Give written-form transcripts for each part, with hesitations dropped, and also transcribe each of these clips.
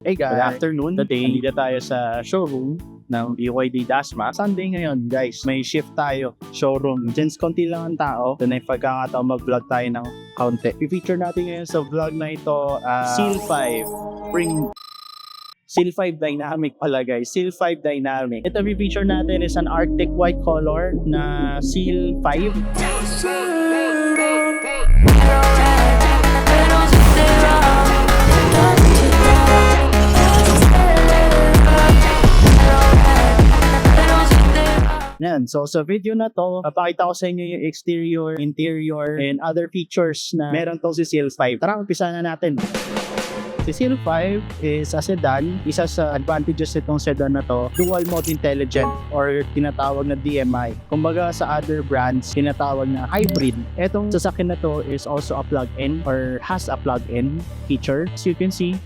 Hey guys, Good afternoon. today Nandito tayo sa showroom ng BYD Dasma. Sunday ngayon guys, may shift tayo showroom. Since konti lang ang tao, doon ay pagkakataon mag-vlog tayo ng kaunti. I-feature natin ngayon sa vlog na ito, Seal 5 Spring Seal 5 Dynamic pala guys, Seal 5 Dynamic. Ito i-feature natin is an Arctic white color na Seal 5. Yan. So sa video na to, papakita ko sa inyo yung exterior, interior, and other features na meron tong si Seal 5. Tara, umpisa na natin. Si Seal 5 is a sedan. Isa sa advantages nitong sedan na to, dual mode intelligent or tinatawag na DMI. Kumbaga sa other brands, tinatawag na hybrid. Etong sasakyan na to is also a plug-in or has a plug-in feature. As you can see,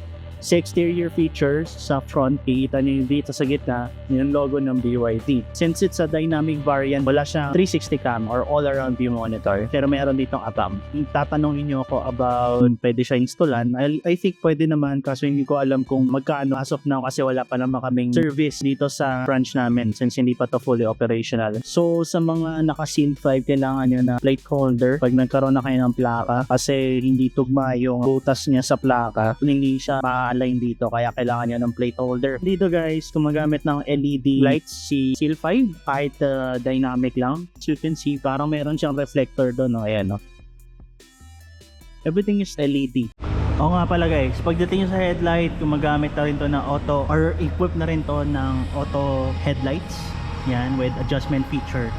sa exterior features sa front, kikita niyo yung dito sa gitna yung logo ng BYD. Since it's a dynamic variant, wala siyang 360 cam or all-around view monitor. Pero meron ditong ABAM. Tatanungin niyo ako about pwede siya installan. I think pwede naman kasi hindi ko alam kung magkano as of now kasi wala pa naman kaming service dito sa branch namin since hindi pa to fully operational. So sa mga naka-Seal 5, kailangan nyo na plate holder pag nagkaroon na kayo ng plaka kasi hindi tugma yung butas niya sa plaka. Hindi siya align dito kaya kailangan nyo ng plate holder. Dito guys, gumagamit ng LED lights si Seal 5 kahit dynamic lang. As you can see, parang meron siyang reflector doon. Ayan, no? Everything is LED. Oo nga pala guys, pagdating nyo sa headlight, gumagamit na rin to ng auto or equipped na rin to ng auto headlights. Yan, with adjustment feature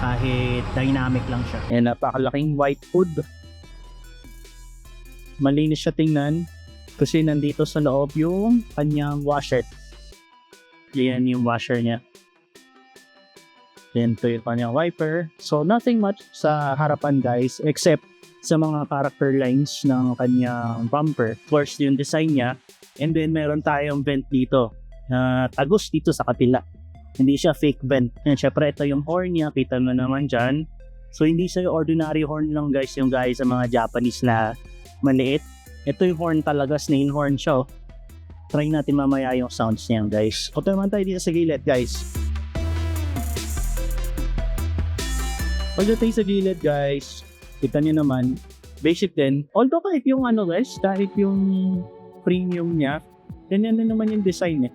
kahit dynamic lang siya. And napakalaking white hood. Malinis siya tingnan kasi nandito sa loob yung kanyang washer. Yan yung washer niya. Then ito yung kanyang wiper. So nothing much sa harapan guys except sa mga character lines ng kanyang bumper. First yung design niya. And then meron tayong vent dito na tagos dito sa kapila. Hindi siya fake vent. And syempre ito yung horn niya. Kita mo naman dyan. So hindi siya yung ordinary horn lang guys. Yung guys sa mga Japanese na maliit. Ito yung horn talaga, snail horn siya. Try natin mamaya yung sounds niyan guys. Punta naman tayo dito sa gilid guys. Pagdating sa gilid guys, kita nyo naman, basic din. Although kahit yung guys, kahit yung premium niya, ganyan na naman yung design eh.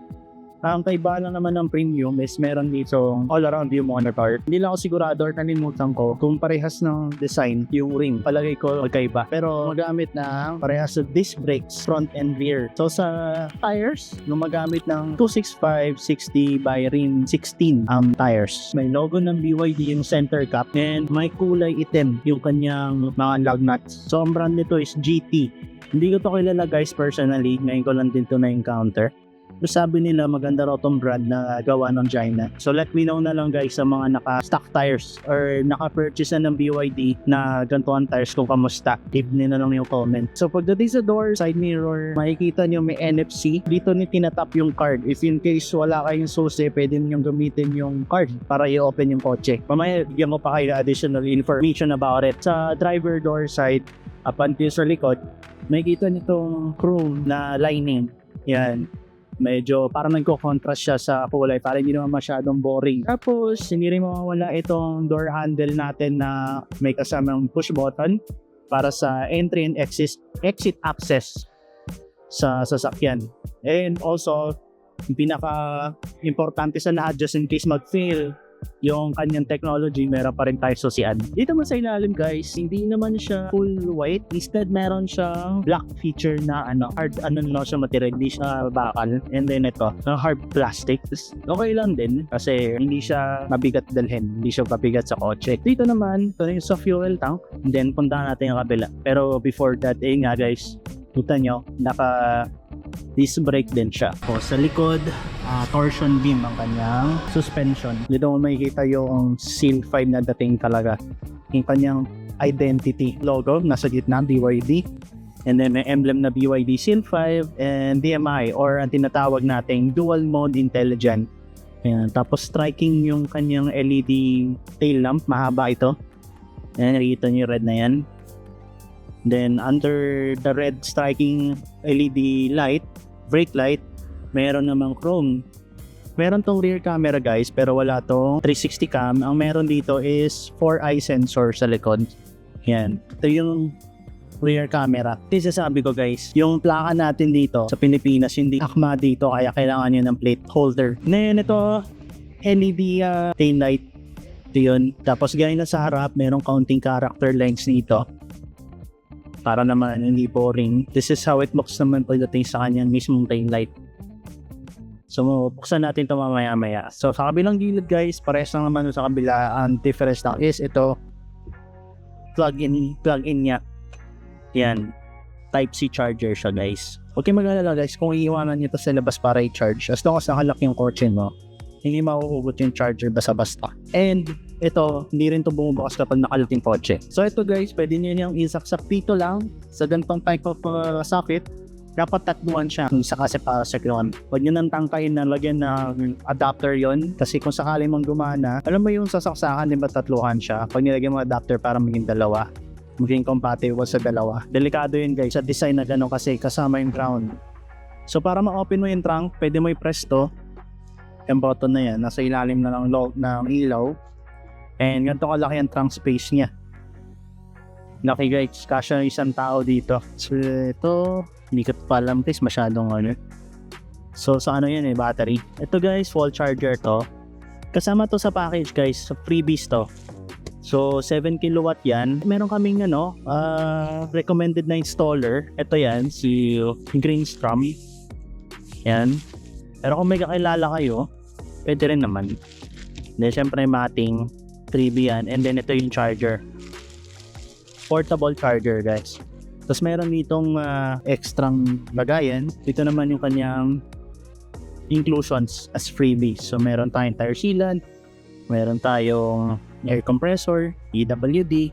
Ang kaibahan lang naman ng premium is meron dito all-around view monitor. Hindi lang ako sigurado or nalimutan ko kung parehas ng design yung ring. Palagay ko magkaiba. Pero magamit ng parehas sa disc brakes, front and rear. So sa tires, gumagamit ng 265/60 by rim 16 ang tires. May logo ng BYD yung center cap and may kulay itim yung kanyang mga lug nuts. So ang brand nito is GT. Hindi ko to kilala guys personally. Ngayon ko lang din to na-encounter. Sabi nila maganda raw tong brand na gawa ng China. So let me know na lang guys sa mga naka-stock tires or naka-purchase na ng BYD na gantuan tires kung kamusta. Leave nila lang yung comment. So pagdating sa door, side mirror, makikita nyo may NFC. Dito ni tinatap yung card. If in case wala kayong susi, pwede nyo gamitin yung card para i-open yung kotse. Mamaya bigyan ko pa kayo additional information about it. Sa driver door side, up until sa likod, makikita nyo itong chrome na lining. Yan. Medyo parang nagko-contrast siya sa kulay para hindi naman masyadong boring. Tapos hindi rin mawawala itong door handle natin na may kasamang push button para sa entry and exit access sa sasakyan. And also yung pinaka-importante sa na-adjust in case mag-fail yung kanyang technology, meron pa rin tayo susian. Dito man sa ilalim guys, hindi naman siya full white. Instead, meron siyang black feature na hard lang siya material, hindi siya bakal. And then ito, hard plastic. Okay lang din kasi hindi siya mabigat dalhin, hindi siya mabigat sa kotse. Dito naman, ito yung sa fuel tank. And then punta natin yung kabila. Pero before that, nga guys, kita nyo, disc brake din siya. O, sa likod, torsion beam ang kanyang suspension. Dito mo makikita yung Seal 5 na dating talaga. Yung kanyang identity logo, nasa gitna, BYD. And then may emblem na BYD Seal 5 and DMI or ang tinatawag nating dual mode intelligent. Ayan. Tapos striking yung kanyang LED tail lamp, mahaba ito. Ayan, nakikita nyo yung red na yan. Then under the red striking LED light, brake light, meron namang chrome. Meron tong rear camera guys, pero wala tong 360 cam. Ang meron dito is 4-eye sensor sa likod. Yan. Ito yung rear camera. Ito sabi ko guys, yung plaka natin dito sa Pilipinas, hindi akma dito, kaya kailangan nyo ng plate holder. Ngayon ito, LED tail light. Ito yun. Tapos gaya na sa harap, merong counting character lengths dito. Para naman hindi boring. This is how it looks naman pagdating sa kanyang mismong tail light. So, buksan natin ito mamaya-maya. So, sa kabilang gilid guys, parehas lang naman sa kabila. Ang difference lang is ito, plug-in niya. Yan. Type-C charger siya guys. Huwag kayong mag-alala guys, kung iiwanan nyo ito sa labas para i-charge, as long as nakalock yung kotse mo, hindi mauugot yung charger basta-basta. And, ito, hindi rin ito bumubukas kapag nakalock yung kotse. So, ito guys, pwede nyo niyang isaksak dito lang sa ganitong type of socket. Dapat tatluan siya kung isa kasi para sa kilon. Huwag nyo nang tangkayin na lagyan ng adapter yon, kasi kung sakali mong gumana, alam mo yung sasaksakan, di ba tatluhan siya? Pag nilagyan mo adapter para maging dalawa, maging compatible sa dalawa. Delikado yun guys sa design na gano'n kasi kasama yung ground. So para ma-open mo yung trunk, pwede mo i-press to. Yung button na yan, nasa ilalim na ng ilaw. And ganito kalaki ang trunk space niya. Laki guys, kasya isang tao dito. So ito, hindi ko pa alam guys, masyadong ano. So sa ano yan battery. Ito guys, wall charger to. Kasama to sa package guys, sa freebies to. So 7 kilowatt yan. Meron kaming recommended na installer. Ito yan, si Greenstrom. Yan. Pero kung may kakilala kayo, pwede rin naman. Then syempre mating freebie yan. And then ito yung charger. Portable charger guys. Tapos meron ditong extrang lagayan. Dito naman yung kanyang inclusions as freebies. So meron tayong tire sealant, meron tayong air compressor, EWD,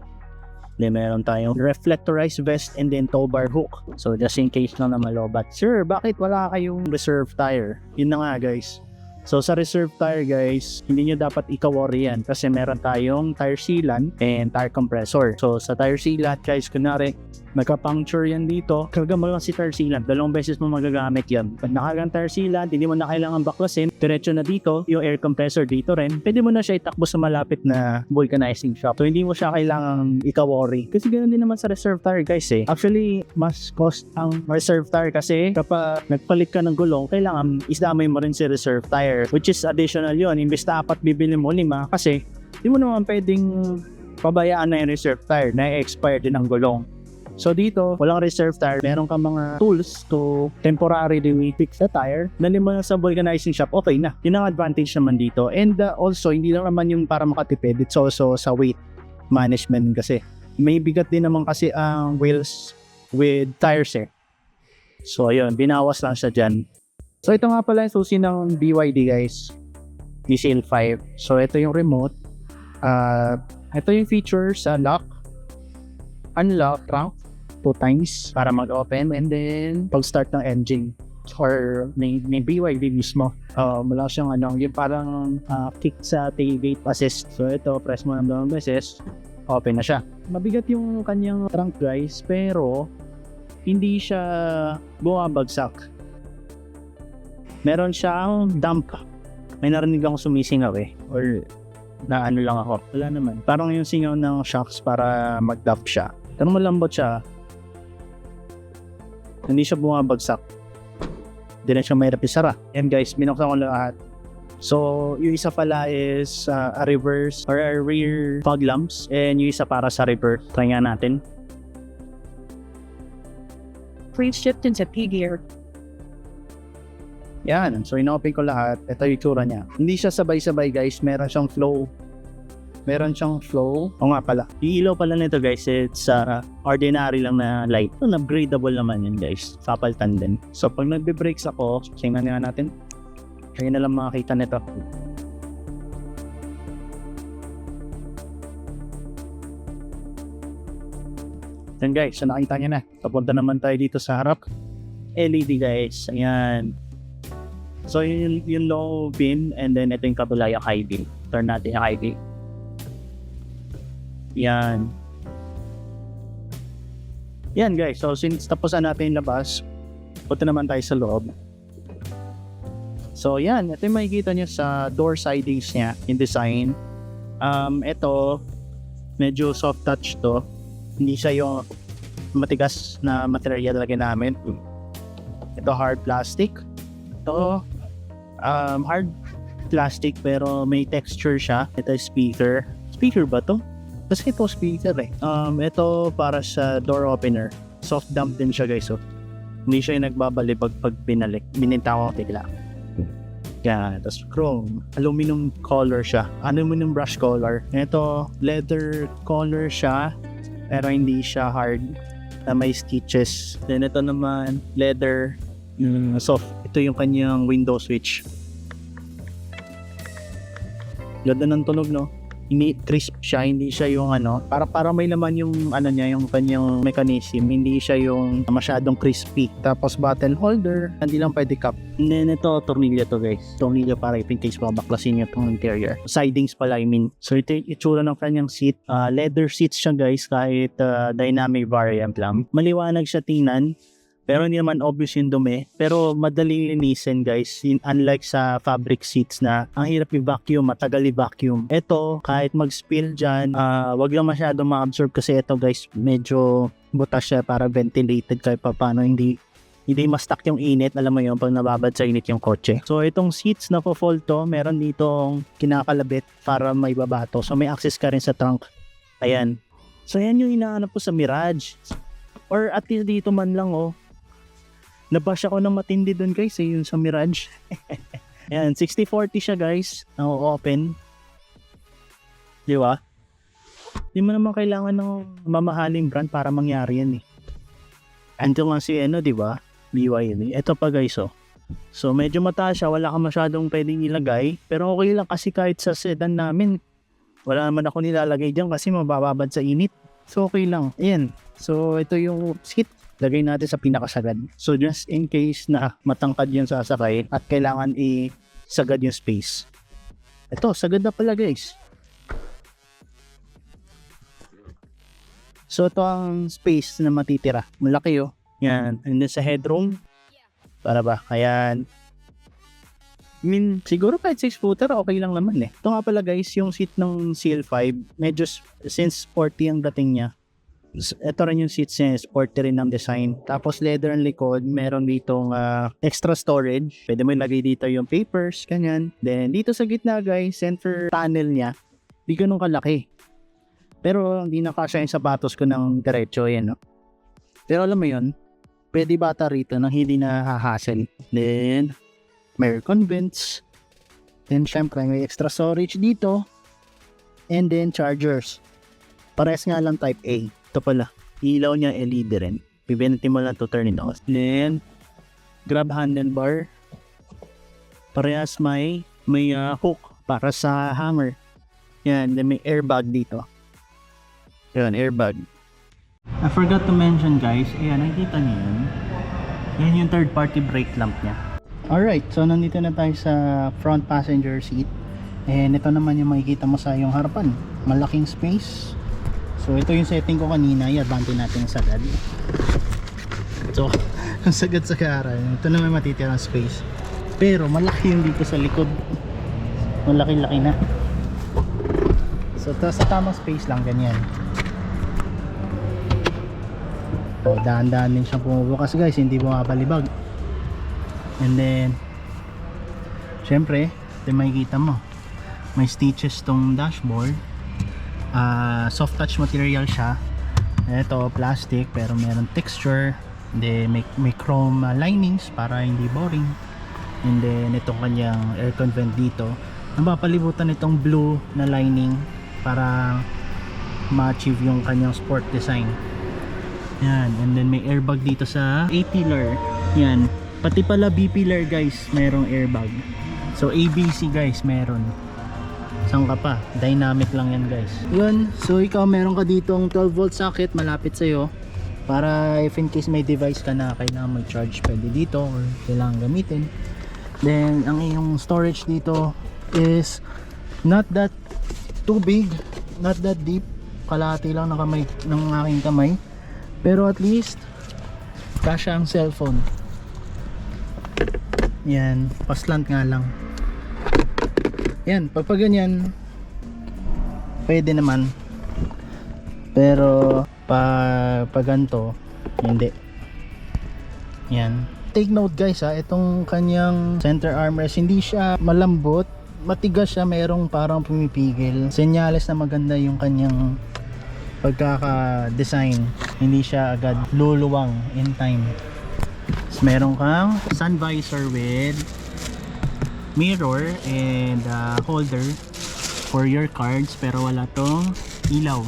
then meron tayong reflectorized vest and then tow bar hook. So just in case lang na malobat. Sir, bakit wala kayong reserve tire? Yun na nga guys. So sa reserve tire guys, hindi nyo dapat ika-worry yan kasi meron tayong tire sealant and tire compressor. So sa tire sealant guys, kunwari nagka-puncture yan dito, karga mo lang si tire sealant, 2 beses mo magagamit yan. Pag nakagang tire sealant, hindi mo na kailangan baklasin, diretso na dito, yung air compressor dito rin, pwede mo na siya itakbo sa malapit na vulcanizing shop. So hindi mo siya kailangan ika-worry. Kasi ganoon din naman sa reserve tire guys Actually, mas cost ang reserve tire kasi kapag nagpalit ka ng gulong, kailangan isdamay mo rin si reserve tire, which is additional yun. Imbes na 4 bibili mo 5 kasi hindi mo naman pwedeng pabayaan na yung reserve tire na expire din ang gulong. So dito, walang reserve tire, meron ka mga tools to temporarily fix the tire. Dali mo na sa vulcanizing shop, okay na. Yun ang advantage naman dito. And also, hindi lang naman yung para makatipid, it's also sa weight management kasi. May bigat din naman kasi ang wheels with tires So ayun, binawas lang siya dyan. So ito nga pala yung susi ng BYD guys, BCL 5. So ito yung remote. Ito yung features, lock, unlock, trunk, 2 times para mag-open, and then pag-start ng engine or may BYD mismo. Wala siyang yung parang kick sa tailgate assist. So ito, press mo ng 2 beses, open na siya. Mabigat yung kanyang trunk guys, pero hindi siya bumabagsak. Meron siyang dump. May narinig akong sumisingaw or na ano lang ako. Wala naman. Parang yung singaw ng shocks para mag-dump siya. Pero malambot siya. Hindi siya bumabagsak. Hindi na siya mahirap isara. And guys, binuksan ko lahat. So, yung isa pala is a reverse or a rear fog lamps. And yung isa para sa reverse. Try nga natin. Please shift into P gear. Yan. So, inopen ko lahat. Ito yung tsura niya. Hindi siya sabay-sabay guys. Meron siyang flow. O nga pala. Yung ilaw pala nito guys, it's ordinary lang na light. So, upgradable naman yun guys. Kapaltan din. So, pag nagbe-brakes ako, tingnan nga natin. Kaya na lang makakita nito. Yan guys, so nakita nyo na. Papunta naman tayo dito sa harap. LED guys. Ayan. So, yung low beam and then ito yung kabila yung high beam. Turn natin yung high beam. Yan. Yan guys. So since tapos na natin yung labas, punta naman tayo sa loob. So yan, ito yung makikita nyo sa door sidings niya in design. Ito medyo soft touch to, hindi siya yung matigas na material talaga namin. Ito hard plastic. Ito hard plastic pero may texture siya. Ito speaker ba to? Kasi ito speaker eh. Ito para sa door opener, soft dump din siya guys. So hindi siya yung nagbabalibag pag binalik, bininta ko bigla. Yan, tapos chrome, aluminum color siya, aluminum brush color. Ito leather color siya pero hindi siya hard, na may stitches. Then ito naman leather, soft. Ito yung kanyang window switch. Ganda ng tunog, no? Crisp siya, hindi siya yung para may laman yung niya, yung kanyang mechanism, hindi siya yung masyadong crispy. Tapos button holder, hindi lang pwede cup. And then ito, tornilyo to guys. Tornilyo para in case babaklasin nyo itong interior. Sidings pala, I mean. So ito yung itsura ng kanyang seat. Leather seats siya guys, kahit dynamic variant lang. Maliwanag siya tingnan. Pero hindi naman obvious yung dumi. Pero madaling linisin guys. Unlike sa fabric seats na ang hirap i-vacuum, matagal i-vacuum. Ito, kahit mag-spill dyan, wag lang masyado ma-absorb kasi ito guys, medyo butas siya para ventilated kahit pa paano. Hindi ma-stuck yung init. Alam mo yun, pag nababad sa init yung kotse. So itong seats na po-fold to, meron ditong kinakalabit para may babato. So may access ka rin sa trunk. Ayan. So yan yung hinahanap ko sa Mirage. Or at least dito man lang nabash ako ng matindi dun guys yun sa Mirage. Ayan, 6040 siya guys. Open. Di ba? Di mo naman kailangan ng mamahaling brand para mangyari yan eh. Ando nga si di ba? BYD. Ito pa guys So medyo mataas siya, wala ka masyadong pwedeng ilagay. Pero okay lang kasi kahit sa sedan namin, wala naman ako nilalagay dyan kasi mabababad sa init. So okay lang. Ayan. So ito yung seat. Lagay natin sa pinakasagad. So just in case na matangkad yung sasakay at kailangan isagad yung space. Ito, sagad na pala guys. So ito ang space na matitira. Malaki Yan. And then sa headroom. Para ba? Ayan. I mean, siguro kahit 6-footer, okay lang naman eh. Ito nga pala guys, yung seat ng CL5, medyo since sporty ang dating niya. Ito rin yung seats niya, sporty rin ng design. Tapos leather ang likod, meron ditong extra storage. Pwede mo ilagay dito yung papers, ganyan. Then dito sa gitna guys, center panel niya, di ganun kalaki. Pero hindi nakasya yung sapatos ko ng diretso yan. Pero alam mo yun, pwede bata rito nang hindi na hahassle. Then may aircon vents. Then syempre may extra storage dito. And then chargers. Parehas nga lang type A. Ito pala, ilaw niya LED rin. Pipindutin mo lang to turn it off. Then, grab handlebar. Parehas may hook para sa hanger. Yan, then may airbag dito. Yan, airbag. I forgot to mention guys, ayan, nakikita niyo yun. Yan yung third party brake lamp niya. Alright, so nandito na tayo sa front passenger seat. And ito naman yung makikita mo sa yung harapan. Malaking space. So ito yung setting ko kanina, i-advance natin sa sagad. So, ang sagad sa karan, ito naman matitirang space. Pero malaki yung dito sa likod. Malaki-laki na. So sa tamang space lang, ganyan. So dahan-dahan din siyang pumubukas guys, hindi bumabalibag. And then, syempre, ito makikita mo. May stitches tong dashboard. Soft touch material siya. Ito plastic pero meron texture. Then may chrome linings para hindi boring. And then itong kanyang aircon vent dito, napapalibutan itong blue na lining para ma-achieve yung kanyang sport design. Yan. And then may airbag dito sa A-pillar. Yan. Pati pala B-pillar guys, merong airbag. So ABC guys, meron. Saan ka pa? Dynamic lang yan guys. Yun, so ikaw meron ka dito ang 12 volt socket malapit sa'yo para if in case may device ka na kailangan mag-charge, pwede dito or kailangan gamitin. Then ang iyong storage dito is not that too big, not that deep. Kalahati lang ng kamay, ng aking kamay. Pero at least kasya ang cellphone. Yan, paslant nga lang. Yan, pag ganyan, pwede naman. Pero pag ganito, hindi. Yan. Take note guys ha, itong kanyang center armrest, hindi siya malambot, matigas siya, merong parang pumipigil. Senyales na maganda yung kanyang pagkaka-design. Hindi siya agad luluwang in time. So, meron kang sun visor with mirror and holder for your cards, pero wala tong ilaw.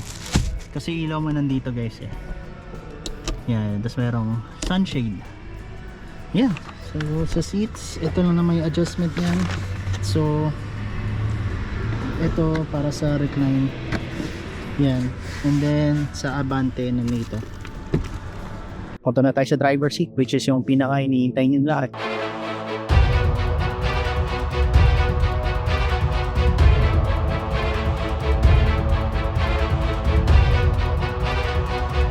Kasi ilaw mo nandito guys eh. Yan, tapos merong sunshade. Yeah, so sa seats, ito lang naman yung adjustment yan. So ito para sa recline. Yan, and then sa abante nandito. Punta na tayo sa driver seat, which is yung pinaka iniintay nyo lahat.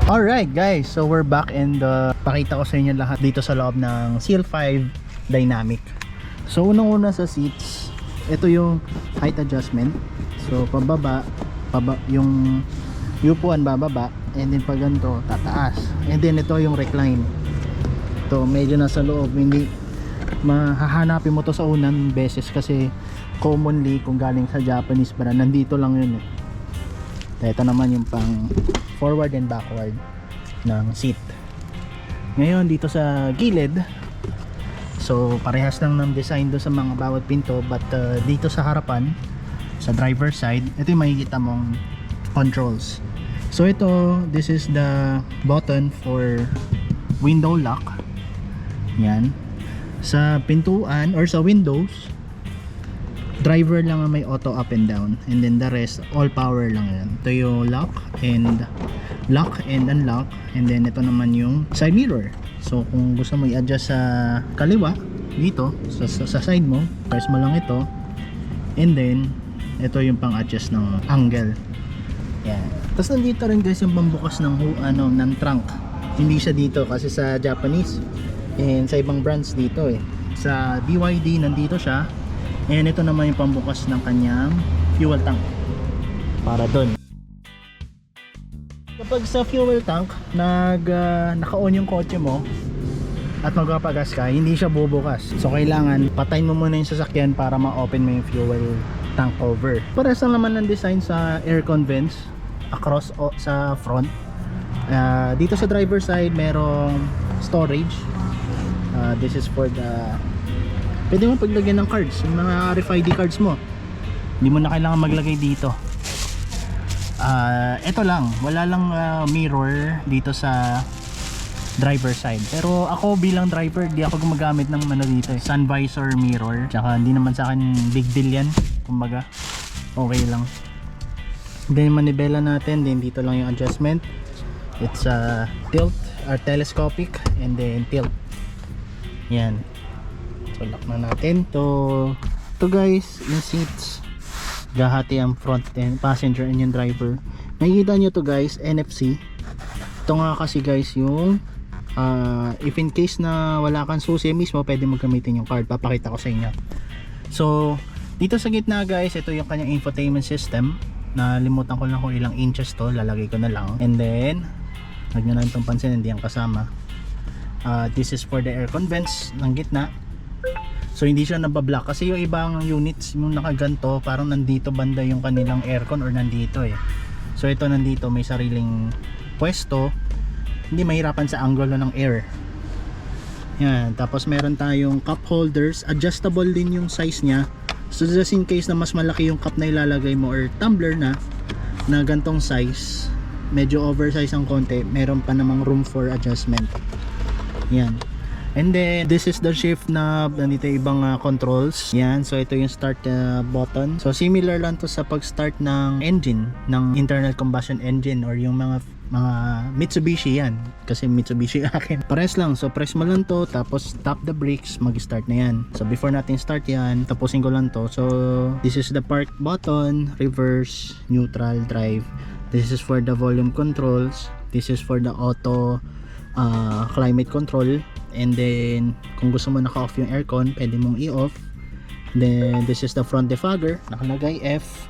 Alright guys, so we're back and pakita ko sa inyo lahat dito sa loob ng CL5 Dynamic. So unang-una sa seats, ito yung height adjustment. So pababa, yung upuan bababa, and then pag ganito tataas, and then ito yung recline. Ito medyo nasa loob, hindi mahahanapin mo to sa unang beses kasi commonly kung galing sa Japanese brand nandito lang yun eh. Ito naman yung pang forward and backward ng seat. Ngayon dito sa gilid, so parehas lang ng design do sa mga bawat pinto, but dito sa harapan, sa driver side, ito yung makikita mong controls. So ito, this is the button for window lock. Yan. Sa pintuan or sa windows, driver lang ang may auto up and down, and then the rest all power lang yan. Ito yung lock and unlock, and then ito naman yung side mirror. So kung gusto mo i-adjust sa kaliwa dito sa side mo, press mo lang ito, and then ito yung pang adjust ng angle. Yan. Tapos nandito rin guys yung pambukas ng ng trunk. Hindi siya dito kasi sa Japanese and sa ibang brands dito eh. Sa BYD nandito siya. And ito naman yung pambukas ng kanyang fuel tank para doon. Kapag sa fuel tank naka-on yung kotse mo at magpapagas ka, hindi siya bubukas. So kailangan patayin mo muna yung sasakyan para ma-open mo yung fuel tank cover. Parehas lang naman ng design sa aircon vents across sa front. Dito sa driver side merong storage. This is for the pwede mo paglagyan ng cards, yung mga RFID cards mo. Hindi mo na kailangan maglagay dito. Ito lang, wala lang mirror dito sa driver side. Pero ako bilang driver, di ako gumagamit ng dito eh, sun visor mirror. Tsaka hindi naman sa akin big deal yan. Kumbaga, okay lang. Then manibela natin, then dito lang yung adjustment. It's tilt or telescopic and then tilt. Yan. So lock na natin to guys, yung seats gahati ang front and passenger and yung driver. Nakikita nyo to guys, NFC. Ito nga kasi guys yung if in case na wala kang susi mismo, pwede mo gamitin yung card. Papakita ko sa inyo. So dito sa gitna guys, ito yung kanyang infotainment system. Nalimutan ko lang kung ilang inches to, lalagay ko na lang. And then huwag nyo na itong pansin, hindi yan kasama. This is for the aircon vents ng gitna. So hindi siya nabablock kasi yung ibang units yung nakaganto parang nandito banda yung kanilang aircon or nandito eh. So ito nandito may sariling pwesto, hindi mahirapan sa angulo ng air. Yan, tapos meron tayong cup holders, adjustable din yung size niya. So just in case na mas malaki yung cup na ilalagay mo or tumbler na gantong size, medyo oversize ang konti, meron pa namang room for adjustment. Yan. And then this is the shift knob, nandito ibang controls. Yan, so ito yung start button. So similar lang to sa pag-start ng engine, ng internal combustion engine or yung mga Mitsubishi yan. Kasi Mitsubishi akin. Pares lang, so press mo lang to, tapos tap the brakes, mag-start na yan. So before natin start yan, tapusin ko lang to. So this is the park button, reverse, neutral, drive. This is for the volume controls. This is for the auto climate control. And then kung gusto mo naka-off yung aircon, pwede mong i-off. Then this is the front defogger, nakalagay F.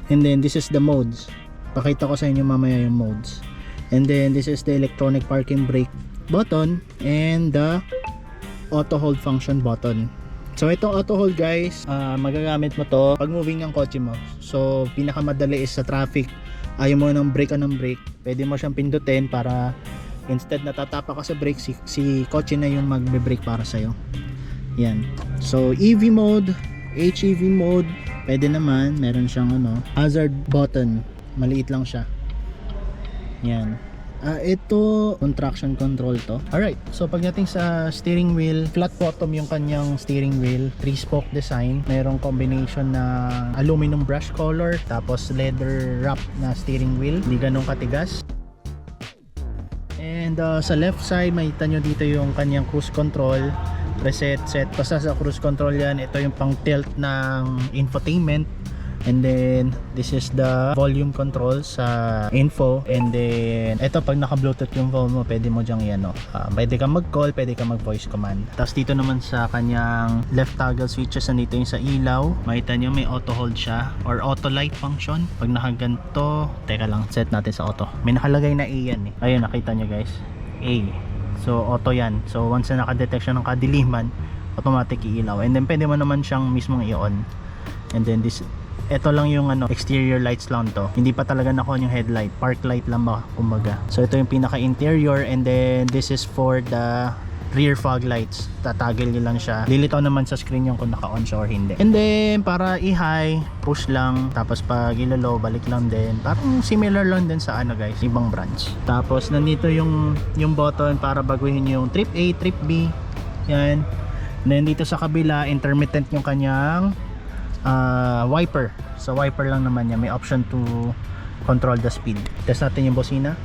And then this is the modes. Pakita ko sa inyo mamaya yung modes. And then this is the electronic parking brake button and the auto hold function button. So itong auto hold guys, magagamit mo to pag moving ang kotse mo. So pinakamadali is sa traffic, ayaw mo ng brake pwede mo siyang pindutin para instead na tatapa ka sa brake, si kotse na yung magbe-brake para sa'yo. Yan. So EV mode, HEV mode, pwede naman. Meron siyang hazard button, maliit lang siya. Yan. Ito traction control to. Alright, so pagdating sa steering wheel, flat bottom yung kanyang steering wheel, 3-spoke design. Merong combination na aluminum brush color, tapos leather wrap na steering wheel, hindi ganun katigas. And sa left side, makita nyo dito yung kanyang cruise control, reset, set. Basta sa cruise control yan, ito yung pang tilt ng infotainment. And then this is the volume control sa info. And then ito, pag naka bluetooth yung phone mo, pwede mo dyang pwede ka mag call, pwede ka mag voice command. Tapos dito naman sa kanyang left toggle switches, nandito yung sa ilaw, makita nyo may auto hold siya or auto light function. Pag nakaganto, teka lang, set natin sa auto. May nakalagay na A yan ayun, nakita nyo guys, A. So auto yan. So once na nakadetect siya ng kadiliman, automatic iilaw. And then pwede mo naman siyang mismong i-on. And then ito lang yung exterior lights lang to. Hindi pa talaga naka-on yung headlight. Park light lang ba kumbaga. So ito yung pinaka-interior, and then this is for the rear fog lights. Tatagil nyo lang siya. Lilitaw naman sa screen yung kung naka-on siya or hindi. And then para i-high, push lang. Tapos pag ilo-low, balik lang din. Parang similar lang din sa guys, ibang branch. Tapos nandito yung button para baguhin yung trip A, trip B. Yan. And then dito sa kabila, intermittent yung kanyang wiper. So wiper lang naman niya, may option to control the speed. Test natin yung bosina.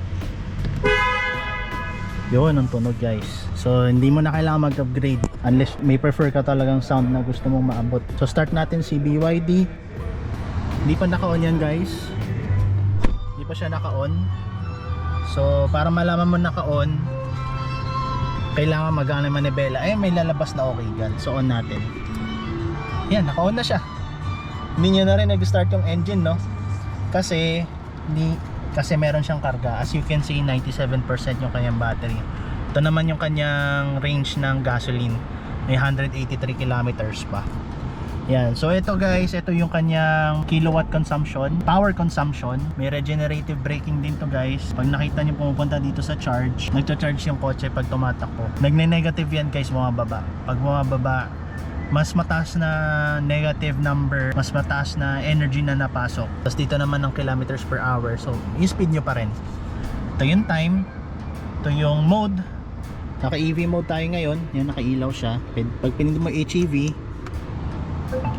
Yun ang tunog guys. So hindi mo na kailangan mag-upgrade unless may prefer ka talagang sound na gusto mong maabot. So start natin si BYD. Hindi pa naka-on yan guys. Hindi pa siya naka-on. So para malaman mo naka-on, kailangan mag-on ang manibela. May lalabas na okay gun. So on natin. Yan, naka-on na siya. Hindi nyo na rin nag-start yung engine, no? Kasi meron siyang karga. As you can see, 97% yung kanyang battery. Ito naman yung kanyang range ng gasoline. May 183 kilometers pa. Yan. So ito guys, ito yung kanyang kilowatt consumption, power consumption. May regenerative braking din to guys. Pag nakita nyo pumupunta dito sa charge, nagcha-charge yung kotse pag tumatakbo. Nagne-negative yan guys, bumababa. Pag bumababa, mas mataas na negative number, mas mataas na energy na napasok. Tapos dito naman ng kilometers per hour. So yung speed nyo pa rin. Ito yung time. Ito yung mode. Naka EV mode tayo ngayon. Yan, nakailaw siya. Pag pinindot mo HEV,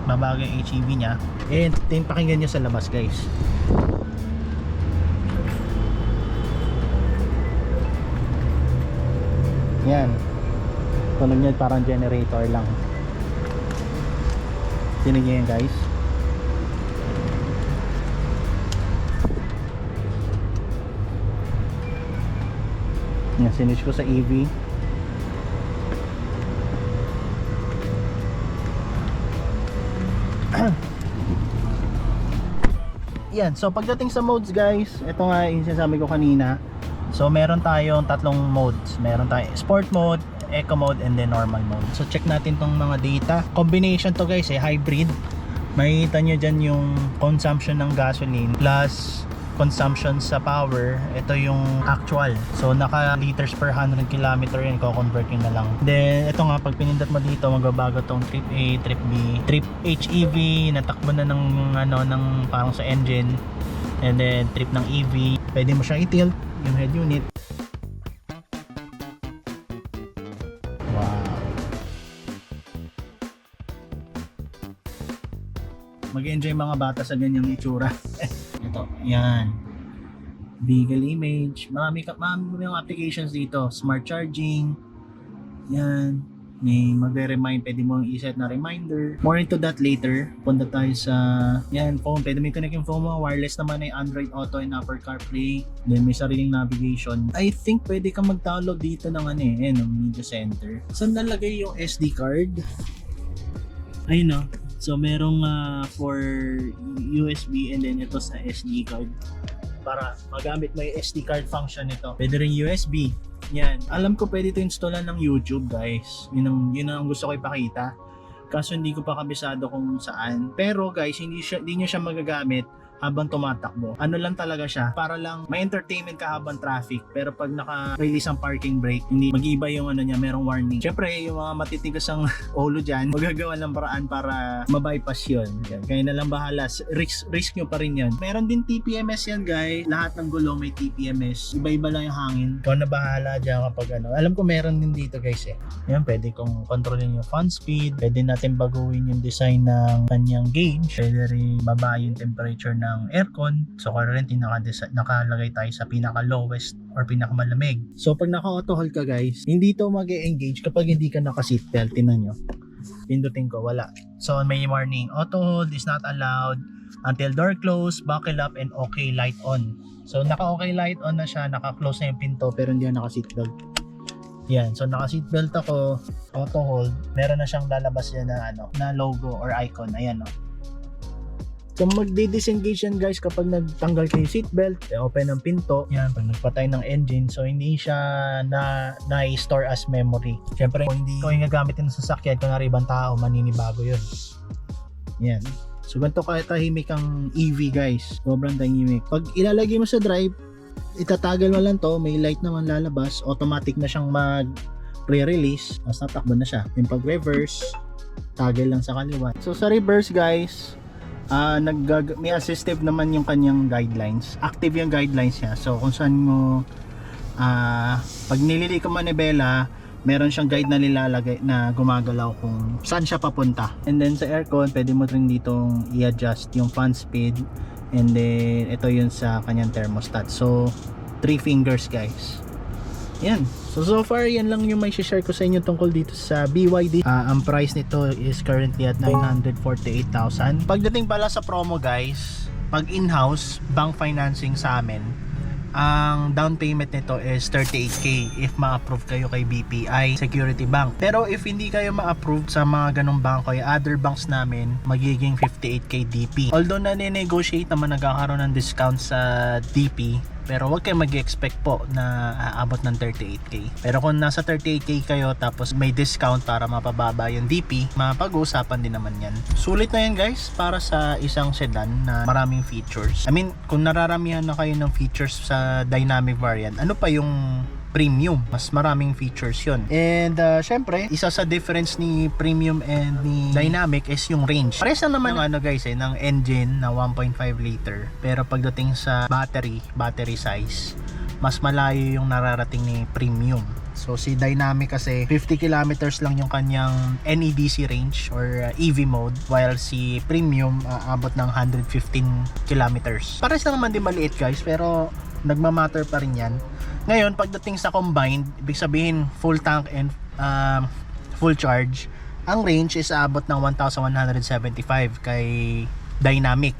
babago yung HEV nya. And pakinggan nyo sa labas guys. Yan, tunog nyo parang generator lang. Tinig nyo yan guys. Yan, sinitch ko sa EV. Yan, so pagdating sa modes guys, ito nga yung sinasabi ko kanina. So meron tayong tatlong modes. Meron tayong sport mode, eco mode, and then normal mode. So check natin tong mga data. Combination to guys, hybrid. Makikita nyo dyan yung consumption ng gasoline plus consumption sa power. Ito yung actual. So naka liters per 100 kilometer yan, ko-convert yun na lang. Then ito nga, pag pinindot mo dito, magbabago tong trip A, trip B, trip HEV, natakbo na ng ng parang sa engine. And then trip ng EV, pwede mo siyang i-tilt yung head unit. Wow. Mag-enjoy mga bata sa ganyang itsura. Ito, yan. Vehicle image. Marami yung applications dito. Smart charging. Yan. may magre-remind, pwede mo i-set na reminder. More into that later. Punta tayo sa yan, phone. Pwede mo i-connect yung phone mo. Wireless naman ay Android Auto and Apple CarPlay. Then may sariling navigation. I think pwede kang mag-download dito ng media center. Saan nalagay yung SD card? Ayun no. So merong for USB and then ito sa SD card. Para magamit mo yung SD card function nito. Pwede rin USB. Yan. Alam ko pwede ito installan ng YouTube, guys. Yun ang gusto ko ipakita. Kaso hindi ko pa kabisado kung saan. Pero guys, hindi nyo siya magagamit habang tumatakbo. Ano lang talaga siya, para lang may entertainment ka habang traffic. Pero pag naka-release ang parking brake, hindi mag-iba yung merong warning. Syempre, yung mga matitigas ang ulo dyan, magagawa ng paraan para mabypass yun. Yan. Kaya na lang bahala. Risk nyo pa rin yan. Meron din TPMS yan, guys. Lahat ng gulong may TPMS. Iba-iba lang yung hangin. Ikaw na bahala dyan kapag Alam ko meron din dito, guys Yan, pwede kong kontrolin yung fan speed. Pwede natin baguhin yung design ng kanyang gauge. Pwede rin baba yung temperature ng aircon. So currently nakalagay tayo sa pinaka lowest or pinaka malamig. So pag naka auto hold ka, guys, hindi to mag-engage kapag hindi ka naka seatbelt. Tingnan nyo, pindutin ko, wala. So may warning, auto hold is not allowed until door close, buckle up, and okay light on. So naka okay light on na siya, naka close na yung pinto, pero hindi ako naka seatbelt. Yan, so naka seatbelt ako, auto hold, meron na siyang lalabas yan na logo or icon. Ayan So magdi-disengage yan, guys, kapag nagtanggal kayo seatbelt, open ang pinto, yan, pag nagpatay ng engine, so hindi siya na-store as memory. Siyempre, kung hindi ko yung gagamitin sa sasakyan, kung ibang tao, maninibago yun. Yan. So ganito katahimik ang EV, guys. Sobrang tahimik. Pag ilalagay mo sa drive, itatagal mo lang to, may light naman lalabas, automatic na siyang mag-pre-release, mas natakbo na siya. Yung pag-reverse, tagal lang sa kaliwa. So sa reverse, guys, may assistive naman yung kanyang guidelines. Active yung guidelines niya. So kung saan mo pag nilili ko manibela, meron siyang guide na nilalagay na gumagalaw kung saan siya papunta. And then sa aircon, pwede mo rin ditong i-adjust yung fan speed. And then ito yun sa kanyang thermostat. So 3 fingers, guys. Yan. So far, yan lang yung may share ko sa inyo tungkol dito sa BYD. Ang price nito is currently at 948,000. Pagdating pala sa promo, guys, pag in-house, bank financing sa amin, ang down payment nito is 38k if ma-approve kayo kay BPI Security Bank. Pero if hindi kayo ma-approve sa mga ganong bangko, yung other banks namin, magiging 58k DP. Although na-negotiate naman, nagkakaroon ng discount sa DP, pero wag kayo mag-expect po na aabot ng 38k. Pero kung nasa 38k kayo tapos may discount para mapababa yung DP, mapag-uusapan din naman yan. Sulit na yan, guys, para sa isang sedan na maraming features. I mean, kung nararamihan na kayo ng features sa dynamic variant, ano pa yung premium? Mas maraming features yun. And syempre, isa sa difference ni premium and ni dynamic is yung range. Pares na naman ng guys ng engine na 1.5 liter. Pero pagdating sa battery size, mas malayo yung nararating ni premium. So si dynamic kasi 50 kilometers lang yung kanyang NEDC range or EV mode, while si premium abot ng 115 kilometers. Pares na naman din maliit, guys, pero nagmamatter pa rin yan. Ngayon, pagdating sa combined, ibig sabihin full tank and full charge, ang range is aabot ng 1,175 kay dynamic.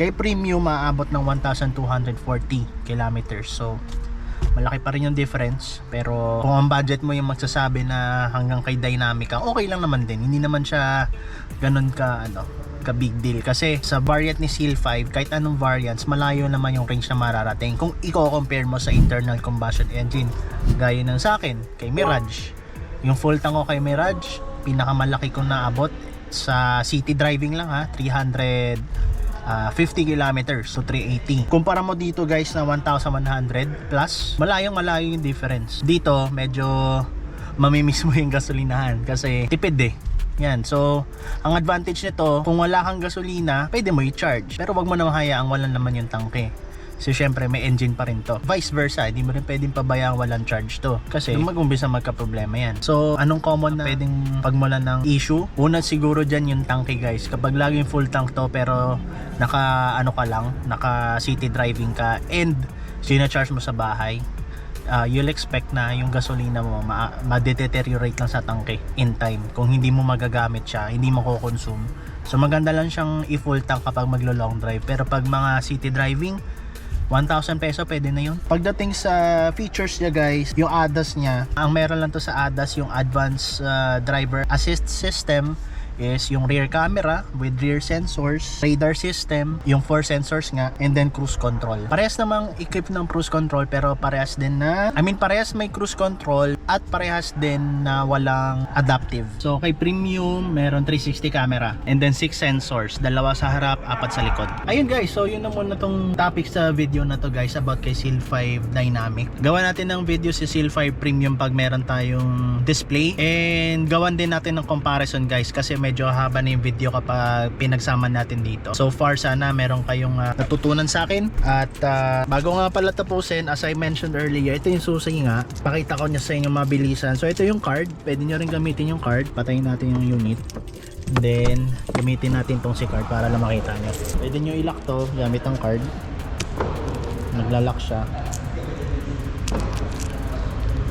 Kay premium, aabot ng 1,240 kilometers. So malaki pa rin yung difference. Pero kung ang budget mo yung magsasabi na hanggang kay dynamic, okay lang naman din. Hindi naman siya ganun ka big deal, kasi sa variant ni Seal 5, kahit anong variants, malayo naman yung range na mararating kung i-compare mo sa internal combustion engine. Gaya ng sa akin kay Mirage, yung full tank ko kay Mirage, pinakamalaki kong naabot sa city driving lang 350 kilometers to 380. Kumpara mo dito, guys, na 1,100 plus, malayo yung difference. Dito medyo mamimiss mo yung gasolinahan kasi tipid Yan. So, ang advantage nito, kung wala kang gasolina, pwede mo i-charge. Pero wag mo na hayaang wala naman yung tangke. So, syempre, may engine pa rin to. Vice versa, hindi mo rin pwedeng pabayaan walang charge to. Kasi, mag-umpisa magka-problema yan. So, anong common na pwedeng pagmulan ng issue? Una siguro dyan yung tangke, guys. Kapag laging full tank to, pero naka city driving ka, and sinacharge mo sa bahay, you'll expect na yung gasolina mo ma-deteriorate lang sa tangke in time kung hindi mo magagamit siya, hindi mo ko-consume. So maganda lang siyang i-full tank kapag maglo-long drive, pero pag mga city driving 1,000 peso pwede na yun. Pagdating sa features niya guys, yung ADAS niya, ang meron lang to sa ADAS, yung Advanced Driver Assist System, is yung rear camera with rear sensors, radar system, yung 4 sensors nga, and then cruise control. Parehas namang equip ng cruise control, pero parehas din na, parehas may cruise control at parehas din na walang adaptive. So kay premium, meron 360 camera and then 6 sensors, 2 sa harap, 4 sa likod. Ayun guys, so yun na muna tong topic sa video na to guys about kay Seal 5 Dynamic. Gawan natin ng video si Seal 5 Premium pag meron tayong display, and gawan din natin ng comparison guys kasi medyo haba na yung video kapag pinagsama natin dito. So far sana meron kayong natutunan sa akin, at bago nga pala tapusin, as I mentioned earlier, ito yung susi nga, pakita ko niya sa inyo mabilisan. So ito yung card, pwede nyo rin gamitin yung card, patayin natin yung unit, then gamitin natin tong si card para lang makita nyo. Pwede nyo i-lock to gamit ang card, nagla-lock siya.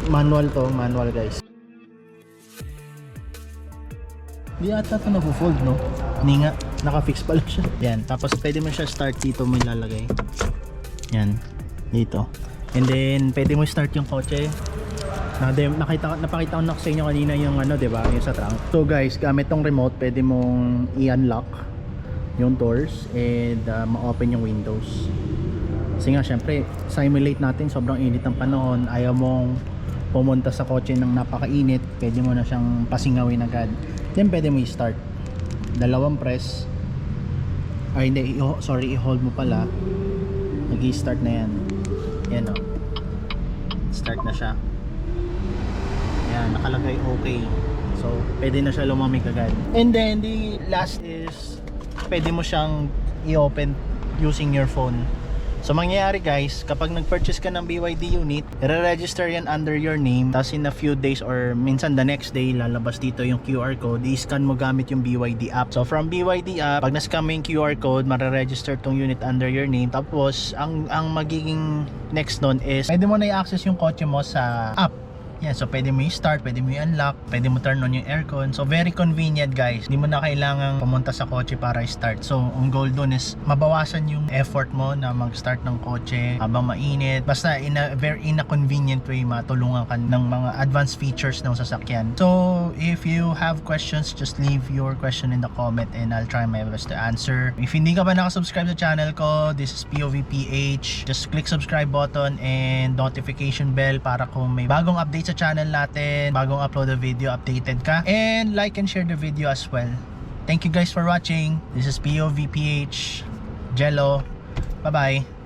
Manual to, manual guys. Di ata ito nag-fold, no? Hindi nga, naka-fix pala siya. Yan, tapos pwede mo siya start dito, mo ilalagay. Yan, dito. And then, pwede mo start yung kotse. Napakita ko na sa inyo kanina yung ano, diba? Yung sa trunk. So guys, gamit tong remote, pwede mong i-unlock yung doors and ma-open yung windows. Kasi nga, syempre, simulate natin, sobrang init ng panahon. Ayaw mong pumunta sa kotse ng napakainit, pwede mo na siyang pasingawin agad. Then pwede mo i-start. 2 press. Ay hindi, sorry, i-hold mo pala. Nag-i-start na yan. Yan o. Start na siya. Yan, nakalagay okay. So, pwede na siya lumamig agad. And then, the last is, pwede mo siyang i-open using your phone. So mangyayari guys, kapag nag-purchase ka ng BYD unit, i-register yan under your name, tapos in a few days or minsan the next day, lalabas dito yung QR code, i-scan mo gamit yung BYD app. So from BYD app, pag na-scan mo yung QR code, mare-register tong unit under your name. Tapos ang magiging next nun is, pwede mo na i-access yung kotse mo sa app. Yan, so pwede mo i-start, pwede mo i-unlock, pwede mo turn on yung aircon. So very convenient guys. Hindi mo na kailangan pumunta sa kotse para i-start. So ang goal dun is mabawasan yung effort mo na mag-start ng kotse habang mainit. Basta in a convenient way, matulungan ka ng mga advanced features ng sasakyan. So if you have questions, just leave your question in the comment and I'll try my best to answer. If hindi ka pa nakasubscribe sa channel ko, this is POVPH. Just click subscribe button and notification bell para kung may bagong update sa channel natin, bagong upload na video, updated ka, and like and share the video as well. Thank you guys for watching. This is POVPH Jello. Bye bye.